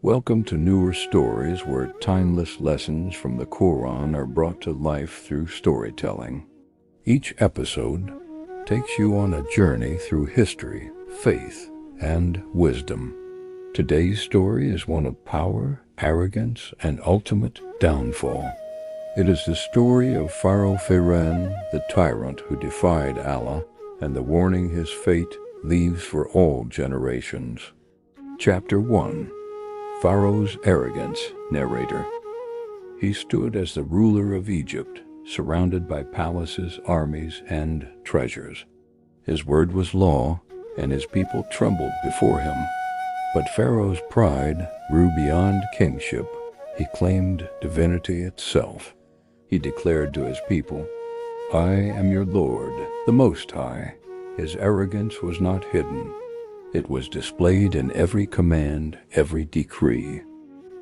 Welcome to newer stories where timeless lessons from the Quran are brought to life through storytelling. Each episode takes you on a journey through history, faith, and wisdom. Today's story is one of power, arrogance, and ultimate downfall. It is the story of Pharaoh the tyrant who defied Allah, and the warning his fate leaves for all generations. Chapter 1. Pharaoh's Arrogance. Narrator. He stood as the ruler of Egypt, surrounded by palaces, armies, and treasures. His word was law, and his people trembled before him. But Pharaoh's pride grew beyond kingship. He claimed divinity itself. He declared to his people, "I am your Lord, the Most High." His arrogance was not hidden. It was displayed in every command, every decree.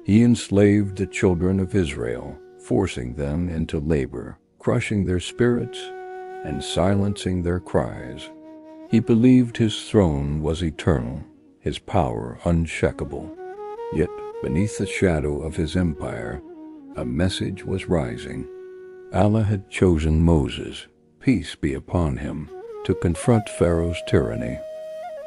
He enslaved the children of Israel, forcing them into labor, crushing their spirits, and silencing their cries. He believed his throne was eternal, his power unshakable. Yet, beneath the shadow of his empire, a message was rising. Allah had chosen Moses, peace be upon him, to confront Pharaoh's tyranny.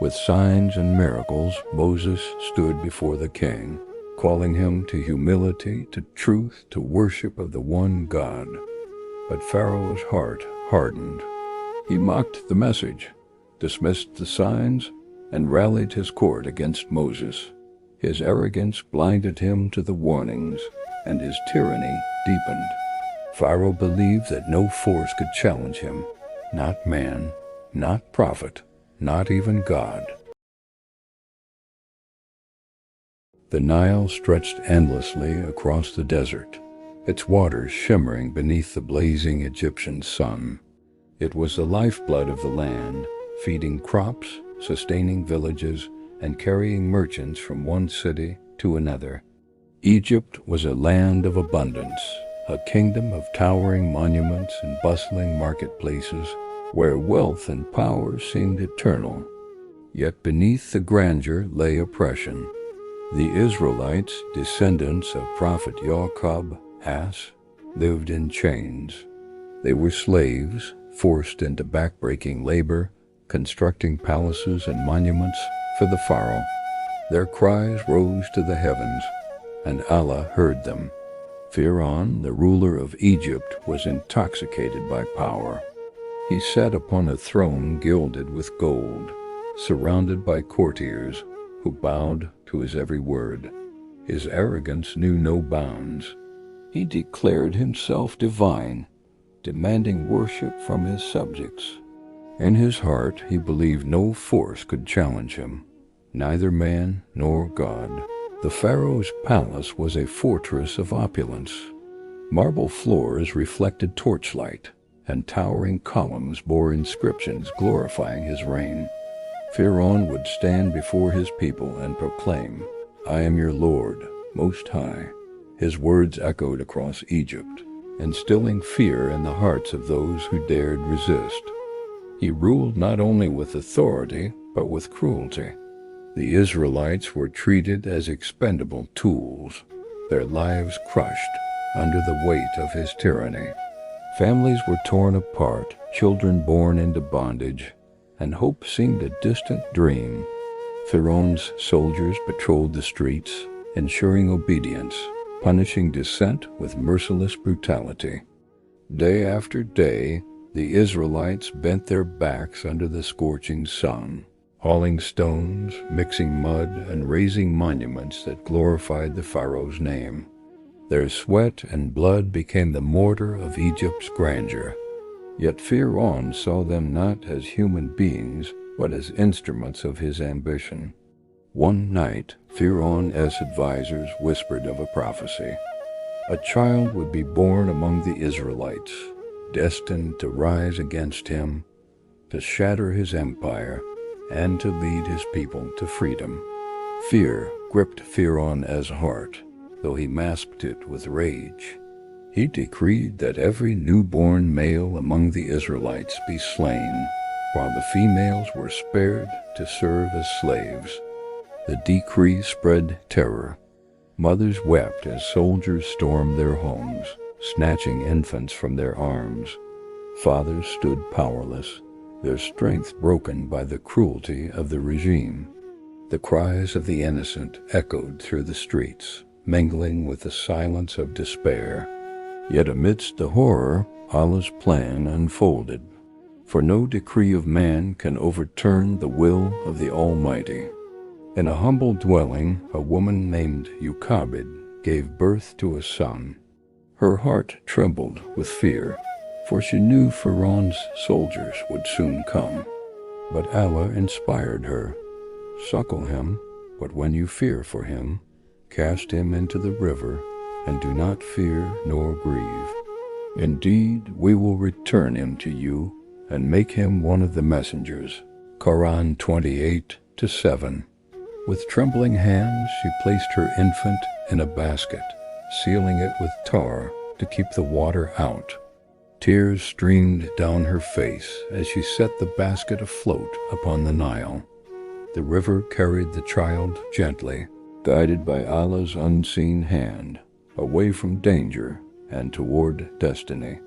With signs and miracles, Moses stood before the king, calling him to humility, to truth, to worship of the one God. But Pharaoh's heart hardened. He mocked the message, dismissed the signs, and rallied his court against Moses. His arrogance blinded him to the warnings, and his tyranny deepened. Pharaoh believed that no force could challenge him, not man, not prophet, not even God. The Nile stretched endlessly across the desert, its waters shimmering beneath the blazing Egyptian sun. It was the lifeblood of the land, feeding crops, sustaining villages, and carrying merchants from one city to another. Egypt was a land of abundance, a kingdom of towering monuments and bustling marketplaces, where wealth and power seemed eternal. Yet beneath the grandeur lay oppression. The Israelites, descendants of Prophet Yaqub, lived in chains. They were slaves, forced into backbreaking labor, constructing palaces and monuments for the Pharaoh. Their cries rose to the heavens, and Allah heard them. Fir'awn, the ruler of Egypt, was intoxicated by power. He sat upon a throne gilded with gold, surrounded by courtiers who bowed to his every word. His arrogance knew no bounds. He declared himself divine, demanding worship from his subjects. In his heart, he believed no force could challenge him, neither man nor God. The Pharaoh's palace was a fortress of opulence. Marble floors reflected torchlight, and towering columns bore inscriptions glorifying his reign. Fir'awn would stand before his people and proclaim, "I am your Lord, Most High." His words echoed across Egypt, instilling fear in the hearts of those who dared resist. He ruled not only with authority, but with cruelty. The Israelites were treated as expendable tools, their lives crushed under the weight of his tyranny. Families were torn apart, children born into bondage, and hope seemed a distant dream. Fir'awn's soldiers patrolled the streets, ensuring obedience, punishing dissent with merciless brutality. Day after day, the Israelites bent their backs under the scorching sun, hauling stones, mixing mud, and raising monuments that glorified the Pharaoh's name. Their sweat and blood became the mortar of Egypt's grandeur. Yet Fir'awn saw them not as human beings, but as instruments of his ambition. One night, Fir'awn's advisors whispered of a prophecy. A child would be born among the Israelites, destined to rise against him, to shatter his empire, and to lead his people to freedom. Fear gripped Fir'awn's heart, though he masked it with rage. He decreed that every newborn male among the Israelites be slain, while the females were spared to serve as slaves. The decree spread terror. Mothers wept as soldiers stormed their homes, snatching infants from their arms. Fathers stood powerless, their strength broken by the cruelty of the regime. The cries of the innocent echoed through the streets, mingling with the silence of despair. Yet amidst the horror, Allah's plan unfolded. For no decree of man can overturn the will of the Almighty. In a humble dwelling, a woman named Yucabid gave birth to a son. Her heart trembled with fear, for she knew Fir'aun's soldiers would soon come. But Allah inspired her. Suckle him, but when you fear for him, cast him into the river, and do not fear nor grieve. Indeed, we will return him to you, and make him one of the messengers. Quran 28-7. With trembling hands she placed her infant in a basket, sealing it with tar to keep the water out. Tears streamed down her face as she set the basket afloat upon the Nile. The river carried the child gently, guided by Allah's unseen hand, away from danger and toward destiny.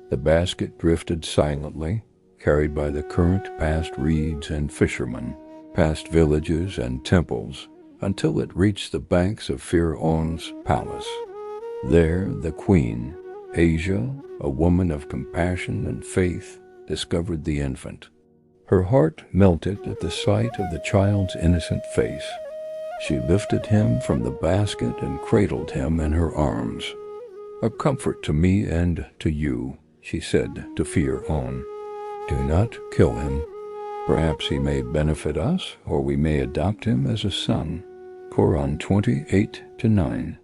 The basket drifted silently, carried by the current past reeds and fishermen, past villages and temples, until it reached the banks of Fir'aun's palace. There the queen, Asia, a woman of compassion and faith, discovered the infant. Her heart melted at the sight of the child's innocent face. She lifted him from the basket and cradled him in her arms. "A comfort to me and to you," she said to Fir'aun. "Do not kill him. Perhaps he may benefit us, or we may adopt him as a son." Quran 28-9.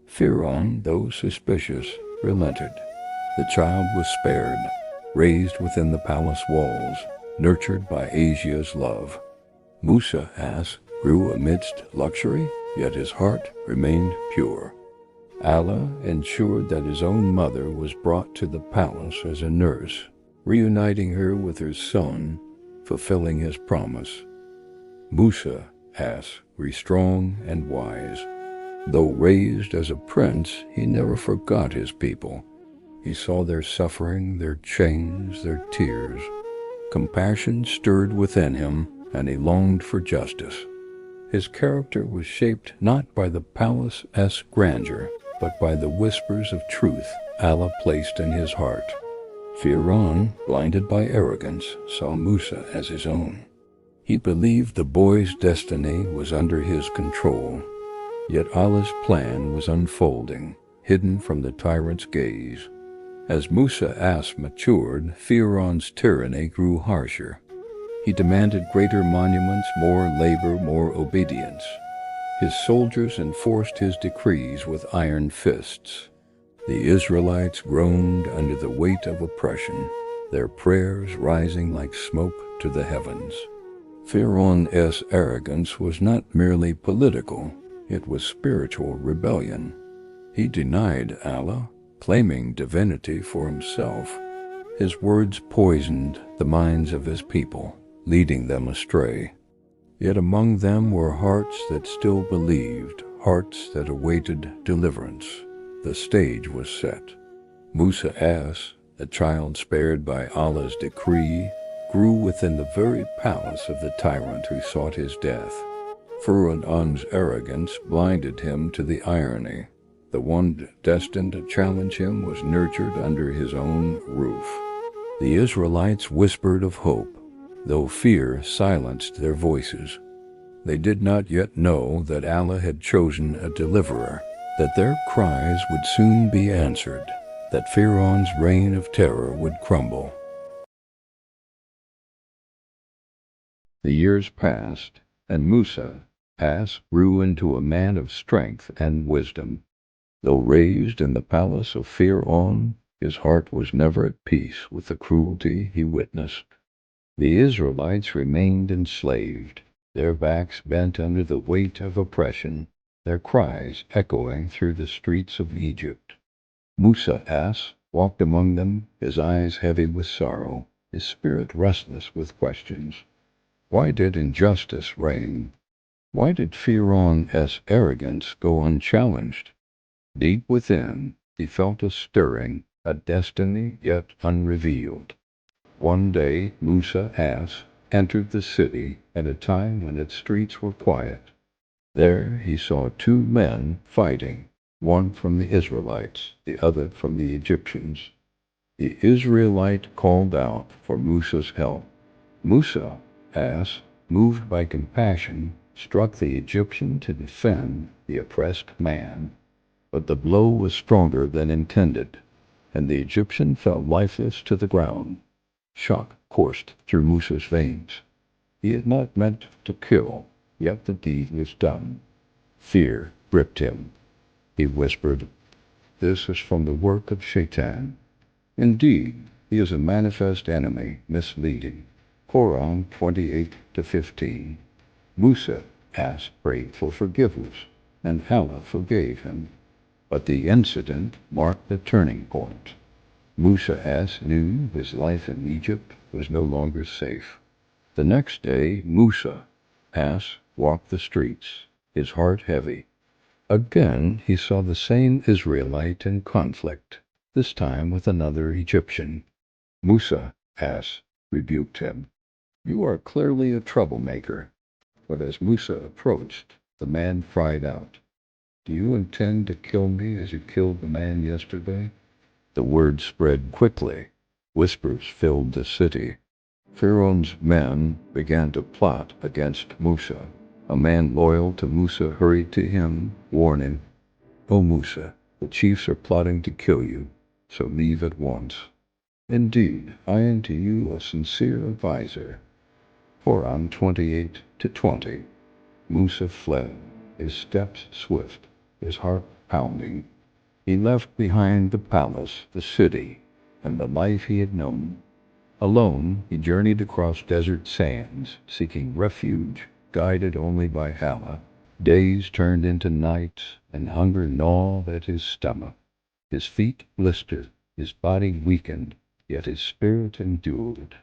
Fir'aun, though suspicious, relented. The child was spared, raised within the palace walls, nurtured by Asia's love. Musa, as grew amidst luxury, yet his heart remained pure. Allah ensured that his own mother was brought to the palace as a nurse, reuniting her with her son, fulfilling his promise. Musa, as grew strong and wise. Though raised as a prince, he never forgot his people. He saw their suffering, their chains, their tears. Compassion stirred within him, and he longed for justice. His character was shaped not by the palace-esque grandeur, but by the whispers of truth Allah placed in his heart. Fir'aun, blinded by arrogance, saw Musa as his own. He believed the boy's destiny was under his control. Yet Allah's plan was unfolding, hidden from the tyrant's gaze. As Musa matured, Fir'aun's tyranny grew harsher. He demanded greater monuments, more labor, more obedience. His soldiers enforced his decrees with iron fists. The Israelites groaned under the weight of oppression, their prayers rising like smoke to the heavens. Fir'aun's arrogance was not merely political, it was spiritual rebellion. He denied Allah, claiming divinity for himself. His words poisoned the minds of his people, leading them astray. Yet among them were hearts that still believed, hearts that awaited deliverance. The stage was set. Musa, a child spared by Allah's decree, grew within the very palace of the tyrant who sought his death. Fir'aun's arrogance blinded him to the irony. The one destined to challenge him was nurtured under his own roof. The Israelites whispered of hope, though fear silenced their voices. They did not yet know that Allah had chosen a deliverer, that their cries would soon be answered, that Fir'aun's reign of terror would crumble. The years passed, and Musa, grew into a man of strength and wisdom. Though raised in the palace of Fir'aun, his heart was never at peace with the cruelty he witnessed. The Israelites remained enslaved, their backs bent under the weight of oppression, their cries echoing through the streets of Egypt. Musa, walked among them, his eyes heavy with sorrow, his spirit restless with questions. Why did injustice reign? Why did Fir'awn's arrogance go unchallenged? Deep within, he felt a stirring, a destiny yet unrevealed. One day, Musa entered the city at a time when its streets were quiet. There he saw two men fighting, one from the Israelites, the other from the Egyptians. The Israelite called out for Musa's help. Musa, moved by compassion, struck the Egyptian to defend the oppressed man. But the blow was stronger than intended, and the Egyptian fell lifeless to the ground. Shock coursed through Musa's veins. He had not meant to kill, yet the deed was done. Fear gripped him. He whispered, "This is from the work of Shaitan. Indeed, he is a manifest enemy, misleading." Quran 28-15. Musa prayed for forgiveness, and Allah forgave him. But the incident marked a turning point. Musa knew his life in Egypt was no longer safe. The next day, Musa walked the streets, his heart heavy. Again he saw the same Israelite in conflict, this time with another Egyptian. Musa rebuked him. "You are clearly a troublemaker." But as Musa approached, the man cried out, "Do you intend to kill me as you killed the man yesterday?" The word spread quickly. Whispers filled the city. Pharaoh's men began to plot against Musa. A man loyal to Musa hurried to him, warning, "O Musa, the chiefs are plotting to kill you, so leave at once. Indeed, I am to you a sincere advisor." Quran 28-20. Musa fled, his steps swift, his heart pounding. He left behind the palace, the city, and the life he had known. Alone, he journeyed across desert sands, seeking refuge, guided only by Allah. Days turned into nights, and hunger gnawed at his stomach. His feet blistered, his body weakened, yet his spirit endured.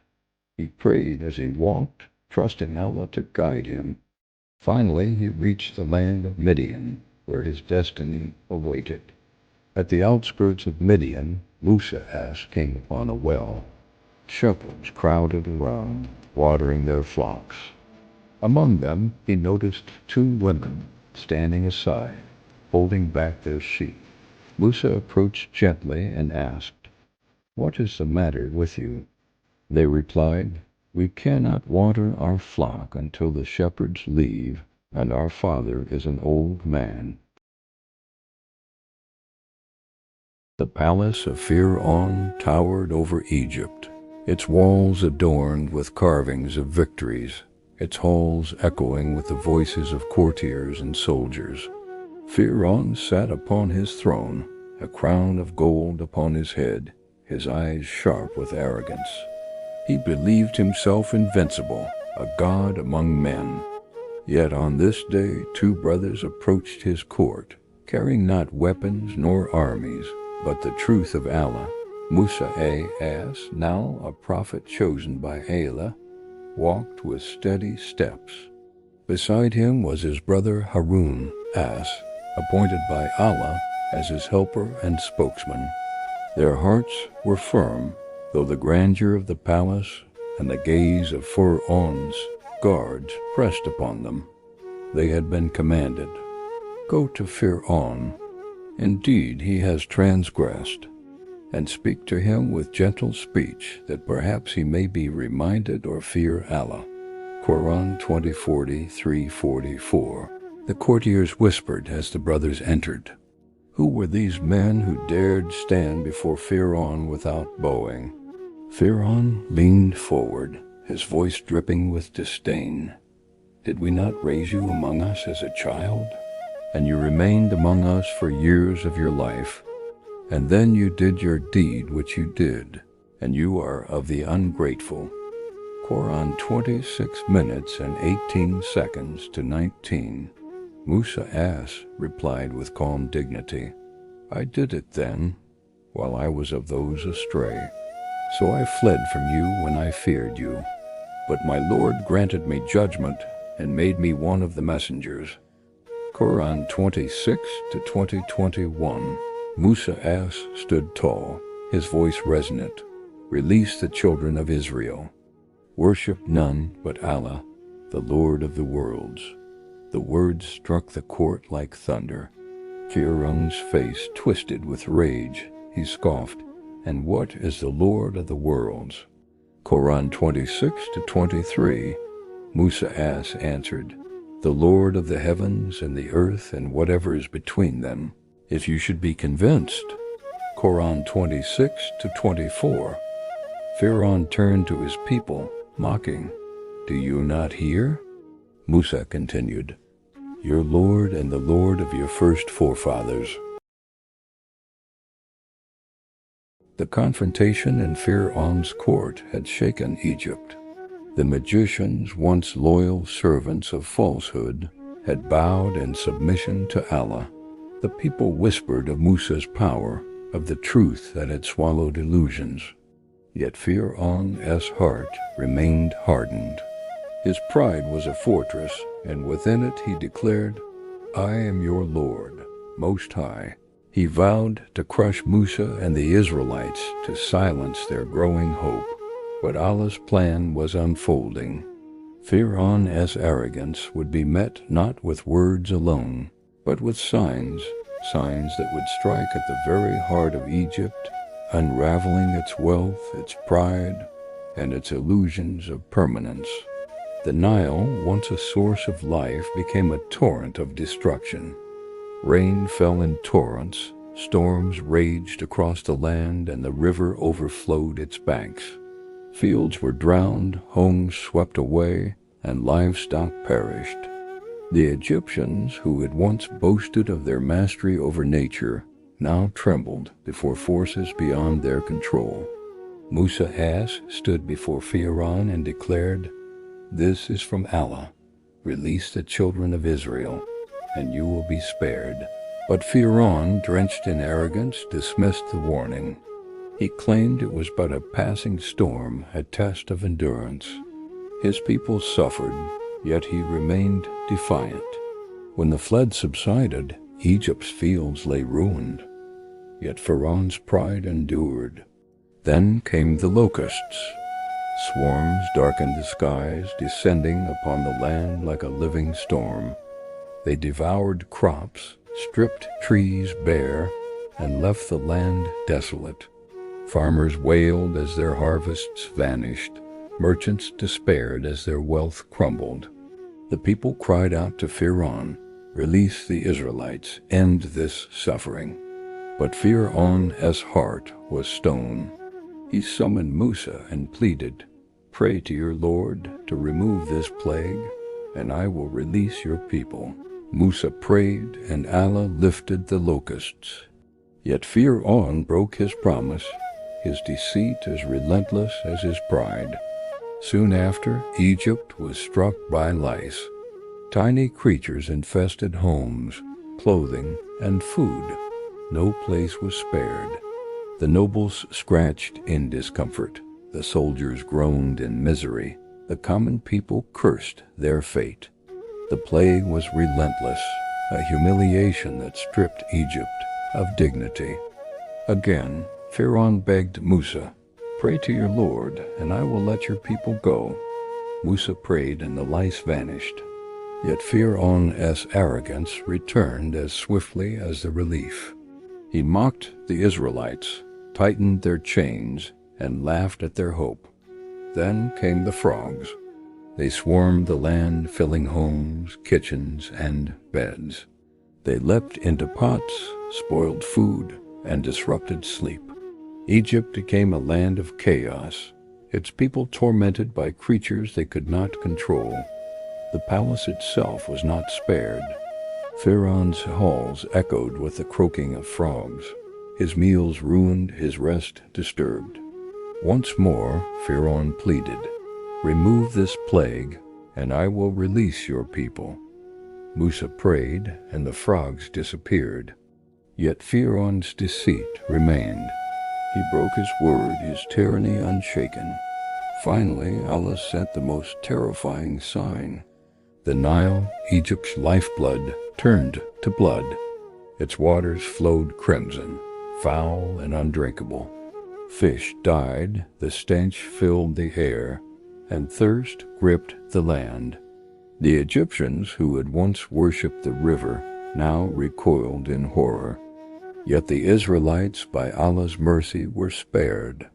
He prayed as he walked, trusting Allah to guide him. Finally, he reached the land of Midian, where his destiny awaited. At the outskirts of Midian, Musa came upon a well. Shepherds crowded around, watering their flocks. Among them, he noticed two women standing aside, holding back their sheep. Musa approached gently and asked, "What is the matter with you?" They replied, "We cannot water our flock until the shepherds leave, and our father is an old man." The palace of Fir'awn towered over Egypt, its walls adorned with carvings of victories, its halls echoing with the voices of courtiers and soldiers. Fir'awn sat upon his throne, a crown of gold upon his head, his eyes sharp with arrogance. He believed himself invincible, a god among men. Yet on this day 2 brothers approached his court, carrying not weapons nor armies, but the truth of Allah. Musa, now a prophet chosen by Allah, walked with steady steps. Beside him was his brother Harun, appointed by Allah as his helper and spokesman. Their hearts were firm, though the grandeur of the palace and the gaze of Fir'awn's guards pressed upon them. They had been commanded, "Go to Fir'awn. Indeed, he has transgressed, and speak to him with gentle speech, that perhaps he may be reminded or fear Allah." Quran 20:43-44. The courtiers whispered as the brothers entered, "Who were these men who dared stand before Fir'awn without bowing?" Fir'awn leaned forward, his voice dripping with disdain. "Did we not raise you among us as a child? And you remained among us for years of your life. And then you did your deed which you did, and you are of the ungrateful." Quran 26:18-19. Musa replied with calm dignity, "I did it then, while I was of those astray. So I fled from you when I feared you. But my Lord granted me judgment, and made me one of the messengers. Quran 26 to 2021. Musa ass stood tall, his voice resonant. Release the children of Israel. Worship none but Allah, the Lord of the worlds. The words struck the court like thunder. Fir'aun's face twisted with rage. He scoffed, "And what is the Lord of the worlds?" Quran 26 to 23. Musa ass answered, "The Lord of the heavens and the earth and whatever is between them, if you should be convinced." Quran 26 to 24. Fir'aun turned to his people, mocking, "Do you not hear?" Musa continued, "Your Lord and the Lord of your first forefathers." The confrontation in Fir'aun's court had shaken Egypt. The magicians, once loyal servants of falsehood, had bowed in submission to Allah. The people whispered of Musa's power, of the truth that had swallowed illusions. Yet Fir'aun's heart remained hardened. His pride was a fortress, and within it he declared, "I am your Lord, Most High." He vowed to crush Musa and the Israelites to silence their growing hope. But Allah's plan was unfolding. Fir'aun's arrogance would be met not with words alone, but with signs that would strike at the very heart of Egypt, unraveling its wealth, its pride, and its illusions of permanence. The Nile, once a source of life, became a torrent of destruction. Rain fell in torrents, storms raged across the land, and the river overflowed its banks. Fields were drowned, homes swept away, and livestock perished. The Egyptians, who had once boasted of their mastery over nature, now trembled before forces beyond their control. Musa stood before Fir'aun and declared, "This is from Allah. Release the children of Israel, and you will be spared." But Fir'aun, drenched in arrogance, dismissed the warning. He claimed it was but a passing storm, a test of endurance. His people suffered, yet he remained defiant. When the flood subsided, Egypt's fields lay ruined. Yet Pharaoh's pride endured. Then came the locusts. Swarms darkened the skies, descending upon the land like a living storm. They devoured crops, stripped trees bare, and left the land desolate. Farmers wailed as their harvests vanished. Merchants despaired as their wealth crumbled. The people cried out to Fir'aun, "Release the Israelites, end this suffering." But Fir'aun's heart was stone. He summoned Musa and pleaded, "Pray to your Lord to remove this plague, and I will release your people." Musa prayed, and Allah lifted the locusts. Yet Fir'aun broke his promise, his deceit as relentless as his pride. Soon after, Egypt was struck by lice. Tiny creatures infested homes, clothing, and food. No place was spared. The nobles scratched in discomfort. The soldiers groaned in misery. The common people cursed their fate. The plague was relentless, a humiliation that stripped Egypt of dignity. Again, Fir'aun begged Musa, "Pray to your Lord, and I will let your people go." Musa prayed, and the lice vanished. Yet Fir'aun's arrogance returned as swiftly as the relief. He mocked the Israelites, tightened their chains, and laughed at their hope. Then came the frogs. They swarmed the land, filling homes, kitchens, and beds. They leapt into pots, spoiled food, and disrupted sleep. Egypt became a land of chaos, its people tormented by creatures they could not control. The palace itself was not spared. Pharaoh's halls echoed with the croaking of frogs. His meals ruined, his rest disturbed. Once more, Fir'aun pleaded, "Remove this plague, and I will release your people." Musa prayed, and the frogs disappeared. Yet Fir'aun's deceit remained. He broke his word, his tyranny unshaken. Finally, Allah sent the most terrifying sign. The Nile, Egypt's lifeblood, turned to blood. Its waters flowed crimson, foul and undrinkable. Fish died, the stench filled the air, and thirst gripped the land. The Egyptians, who had once worshipped the river, now recoiled in horror. Yet the Israelites, by Allah's mercy, were spared.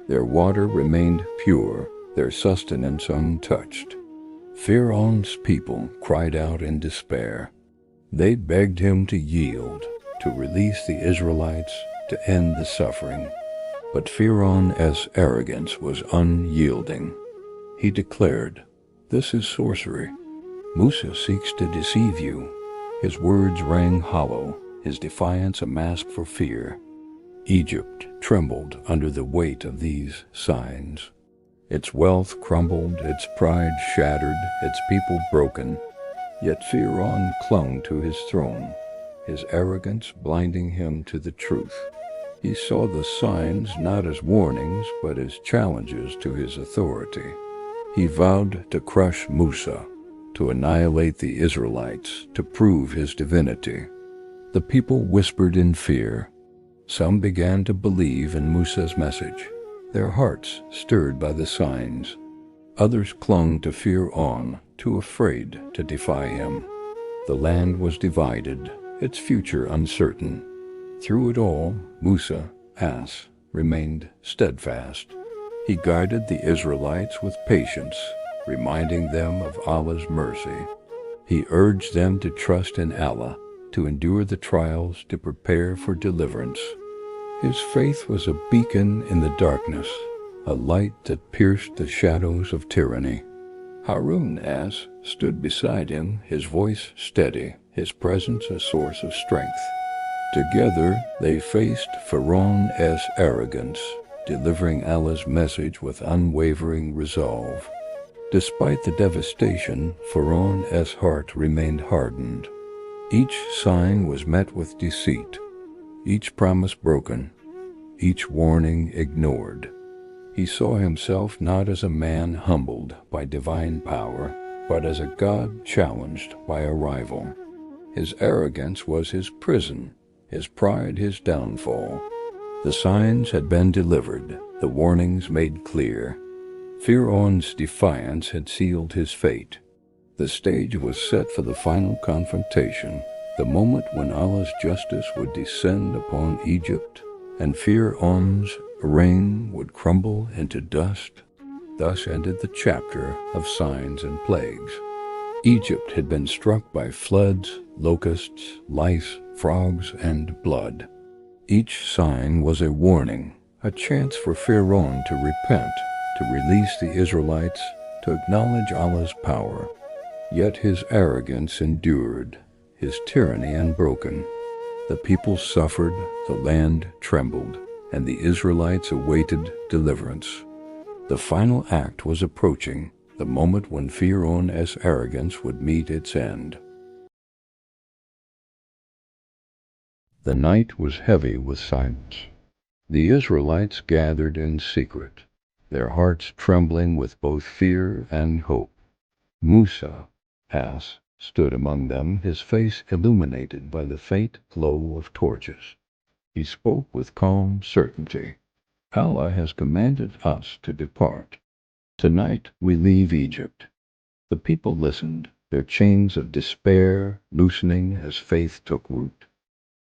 Their water remained pure, their sustenance untouched. Fir'aun's people cried out in despair. They begged him to yield, to release the Israelites, to end the suffering. But Fir'aun's arrogance was unyielding. He declared, "This is sorcery. Musa seeks to deceive you." His words rang hollow, his defiance a mask for fear. Egypt trembled under the weight of these signs. Its wealth crumbled, its pride shattered, its people broken. Yet Fir'aun clung to his throne, his arrogance blinding him to the truth. He saw the signs not as warnings, but as challenges to his authority. He vowed to crush Musa, to annihilate the Israelites, to prove his divinity. The people whispered in fear. Some began to believe in Musa's message, their hearts stirred by the signs. Others clung to Fir'aun, too afraid to defy him. The land was divided, its future uncertain. Through it all, Musa, remained steadfast. He guided the Israelites with patience, reminding them of Allah's mercy. He urged them to trust in Allah, to endure the trials, to prepare for deliverance. His faith was a beacon in the darkness, a light that pierced the shadows of tyranny. Harun stood beside him, his voice steady, his presence a source of strength. Together they faced Fir'aun's arrogance, delivering Allah's message with unwavering resolve. Despite the devastation, Fir'aun's heart remained hardened. Each sign was met with deceit, each promise broken, each warning ignored. He saw himself not as a man humbled by divine power, but as a God challenged by a rival. His arrogance was his prison, his pride his downfall. The signs had been delivered, the warnings made clear. Fir'aun's defiance had sealed his fate. The stage was set for the final confrontation, the moment when Allah's justice would descend upon Egypt, and Fir'aun's reign would crumble into dust. Thus ended the chapter of signs and plagues. Egypt had been struck by floods, locusts, lice, frogs, and blood. Each sign was a warning, a chance for Fir'aun to repent, to release the Israelites, to acknowledge Allah's power. Yet his arrogance endured, his tyranny unbroken. The people suffered, the land trembled, and the Israelites awaited deliverance. The final act was approaching, the moment when Fir'aun's arrogance would meet its end. The night was heavy with silence. The Israelites gathered in secret, their hearts trembling with both fear and hope. Musa, stood among them, his face illuminated by the faint glow of torches. He spoke with calm certainty. "Allah has commanded us to depart. Tonight we leave Egypt." The people listened, their chains of despair loosening as faith took root.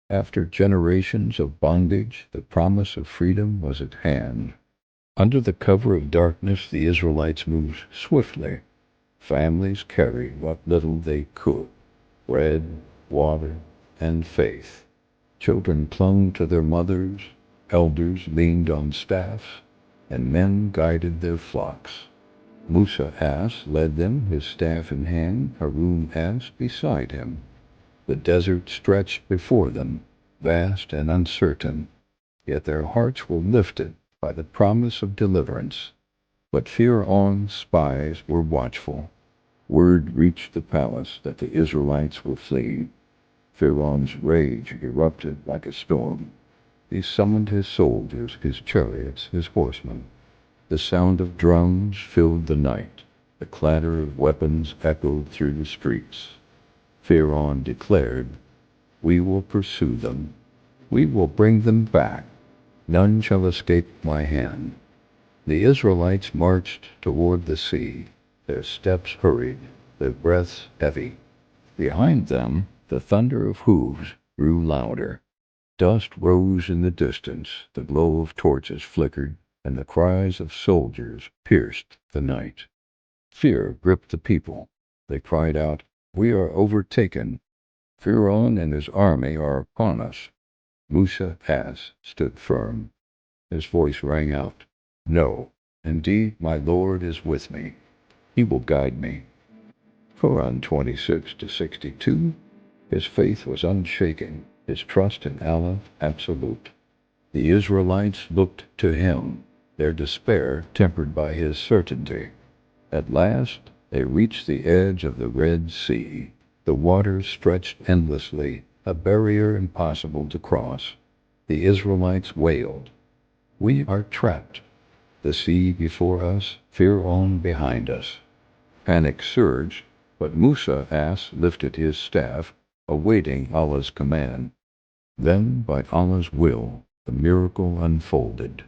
After generations of bondage, the promise of freedom was at hand. Under the cover of darkness, the Israelites moved swiftly. Families carried what little they could: bread, water, and faith. Children clung to their mothers, elders leaned on staffs, and men guided their flocks. Musa led them, his staff in hand, Harun beside him. The desert stretched before them, vast and uncertain, yet their hearts were lifted by the promise of deliverance. But Fir'aun's spies were watchful. Word reached the palace that the Israelites were fleeing. Fir'aun's rage erupted like a storm. He summoned his soldiers, his chariots, his horsemen. The sound of drums filled the night. The clatter of weapons echoed through the streets. Fir'awn declared, "We will pursue them. We will bring them back. None shall escape my hand." The Israelites marched toward the sea, their steps hurried, their breaths heavy. Behind them, the thunder of hooves grew louder. Dust rose in the distance, the glow of torches flickered, and the cries of soldiers pierced the night. Fear gripped the people. They cried out, "We are overtaken. Fir'aun and his army are upon us." Musa stood firm. His voice rang out, "No, indeed my Lord is with me. He will guide me." Quran 26-62. His faith was unshaken, his trust in Allah absolute. The Israelites looked to him, their despair tempered by his certainty. At last they reached the edge of the Red Sea. The waters stretched endlessly, a barrier impossible to cross. The Israelites wailed, "We are trapped. The sea before us, Fir'aun behind us." Panic surged, but Musa lifted his staff, awaiting Allah's command. Then, by Allah's will, the miracle unfolded.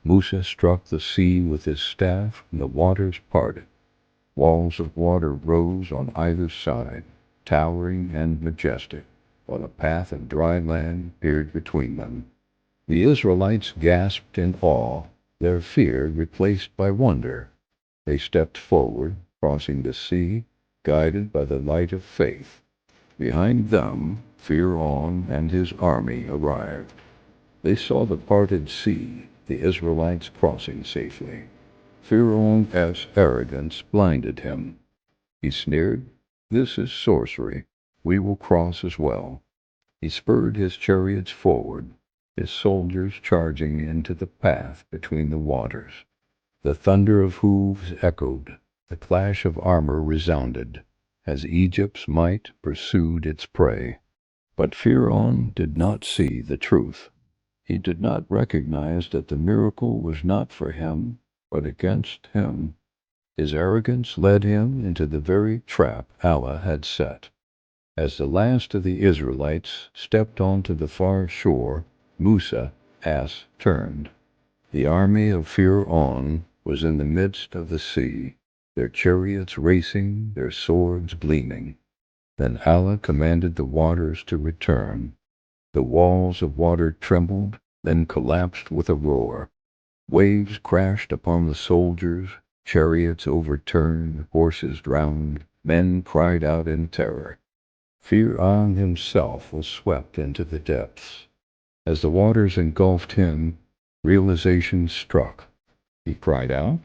Musa struck the sea with his staff, and the waters parted. Walls of water rose on either side, towering and majestic, while a path of dry land appeared between them. The Israelites gasped in awe, their fear replaced by wonder. They stepped forward, crossing the sea, guided by the light of faith. Behind them, Fir'aun and his army arrived. They saw the parted sea, the Israelites crossing safely. Fir'aun's arrogance blinded him. He sneered, "This is sorcery. We will cross as well." He spurred his chariots forward, his soldiers charging into the path between the waters. The thunder of hooves echoed, the clash of armor resounded, as Egypt's might pursued its prey. But Fir'aun did not see the truth. He did not recognize that the miracle was not for him, but against him. His arrogance led him into the very trap Allah had set. As the last of the Israelites stepped onto the far shore, Musa turned. The army of Fir'aun was in the midst of the sea, their chariots racing, their swords gleaming. Then Allah commanded the waters to return. The walls of water trembled, then collapsed with a roar. Waves crashed upon the soldiers, chariots overturned, horses drowned, men cried out in terror. Fir'aun himself was swept into the depths. As the waters engulfed him, realization struck. He cried out,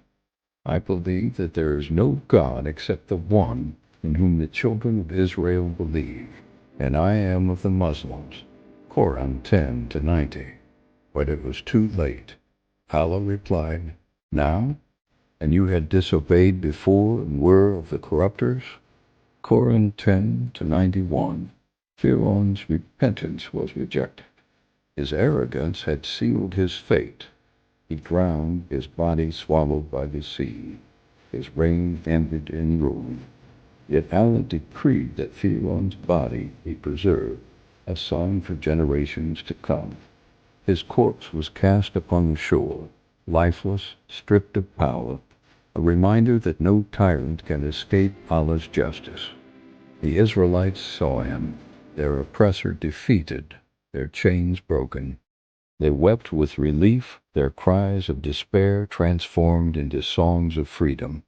"I believe that there is no God except the one in whom the children of Israel believe, and I am of the Muslims." Quran 10-90. But it was too late. Allah replied, "Now? And you had disobeyed before and were of the corrupters?" Quran 10-91. Fir'aun's repentance was rejected. His arrogance had sealed his fate. He drowned, his body swallowed by the sea. His reign ended in ruin. Yet Allah decreed that Fir'aun's body be preserved, a sign for generations to come. His corpse was cast upon the shore, lifeless, stripped of power, a reminder that no tyrant can escape Allah's justice. The Israelites saw him, their oppressor defeated, their chains broken. They wept with relief, their cries of despair transformed into songs of freedom.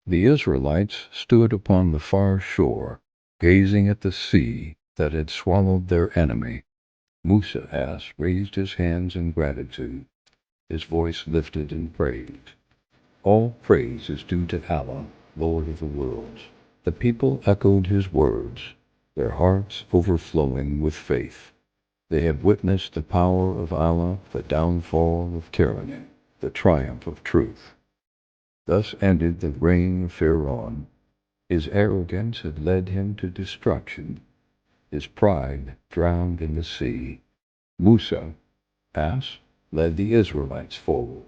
The Israelites stood upon the far shore, gazing at the sea that had swallowed their enemy. Musa raised his hands in gratitude, his voice lifted in praise. All praise is due to Allah, Lord of the worlds. The people echoed his words, their hearts overflowing with faith. They have witnessed the power of Allah, the downfall of tyranny, the triumph of truth. Thus ended the reign of Fir'aun. His arrogance had led him to destruction, his pride drowned in the sea. Musa led the Israelites forward,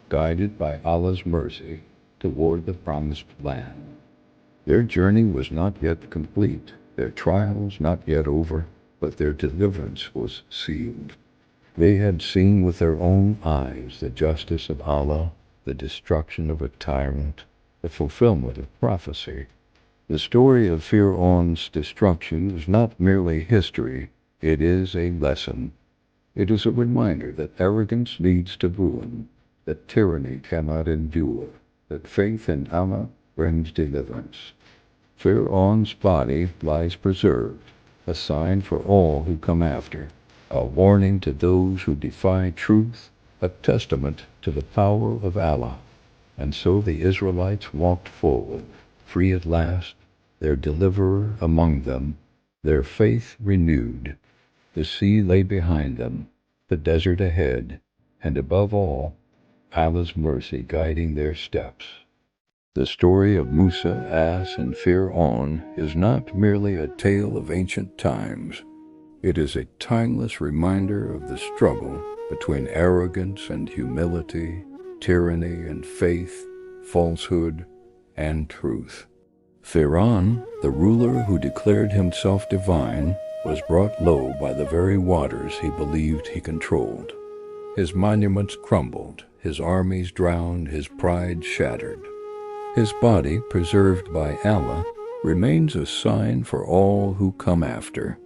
guided by Allah's mercy. toward the promised land. Their journey was not yet complete, their trials not yet over, but their deliverance was sealed. They had seen with their own eyes the justice of Allah, the destruction of a tyrant, the fulfillment of prophecy. The story of Fir'aun's destruction is not merely history, it is a lesson. It is a reminder that arrogance leads to ruin, that tyranny cannot endure, that faith in Allah brings deliverance. Fir'aun's body lies preserved, a sign for all who come after, a warning to those who defy truth, a testament to the power of Allah. And so the Israelites walked forward, free at last, their deliverer among them, their faith renewed. The sea lay behind them, the desert ahead, and above all, Allah's mercy guiding their steps. The story of Musa, Ass, and Fir'aun is not merely a tale of ancient times. It is a timeless reminder of the struggle between arrogance and humility, tyranny and faith, falsehood and truth. Fir'aun, the ruler who declared himself divine, was brought low by the very waters he believed he controlled. His monuments crumbled, his armies drowned, his pride shattered. His body, preserved by Allah, remains a sign for all who come after,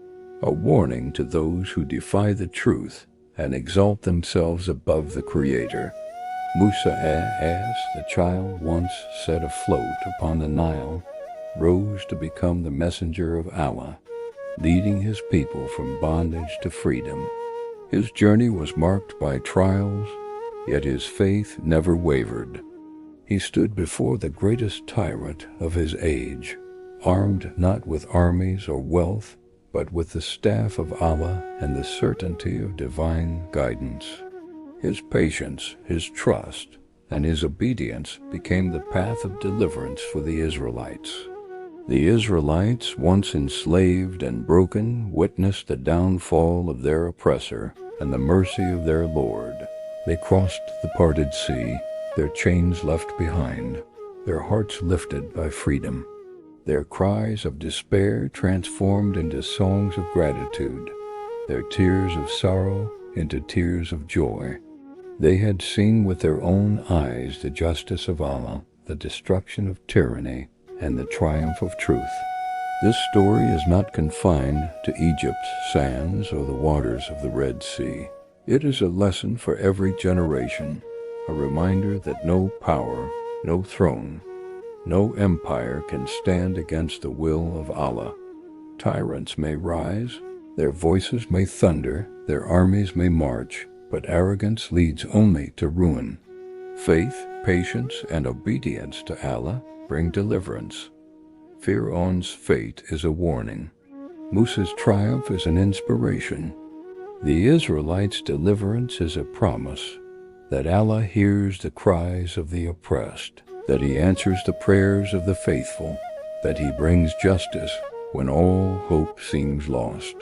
a warning to those who defy the truth and exalt themselves above the Creator. Musa, as the child once set afloat upon the Nile, rose to become the messenger of Allah, leading his people from bondage to freedom. His journey was marked by trials, yet his faith never wavered. He stood before the greatest tyrant of his age, armed not with armies or wealth, but with the staff of Allah and the certainty of divine guidance. His patience, his trust, and his obedience became the path of deliverance for the Israelites. The Israelites, once enslaved and broken, witnessed the downfall of their oppressor and the mercy of their Lord. They crossed the parted sea, their chains left behind, their hearts lifted by freedom, their cries of despair transformed into songs of gratitude, their tears of sorrow into tears of joy. They had seen with their own eyes the justice of Allah, the destruction of tyranny, and the triumph of truth. This story is not confined to Egypt's sands or the waters of the Red Sea. It is a lesson for every generation, a reminder that no power, no throne, no empire can stand against the will of Allah. Tyrants may rise, their voices may thunder, their armies may march, but arrogance leads only to ruin. Faith, patience, and obedience to Allah bring deliverance. Fir'aun's fate is a warning. Musa's triumph is an inspiration. The Israelites' deliverance is a promise that Allah hears the cries of the oppressed, that He answers the prayers of the faithful, that He brings justice when all hope seems lost.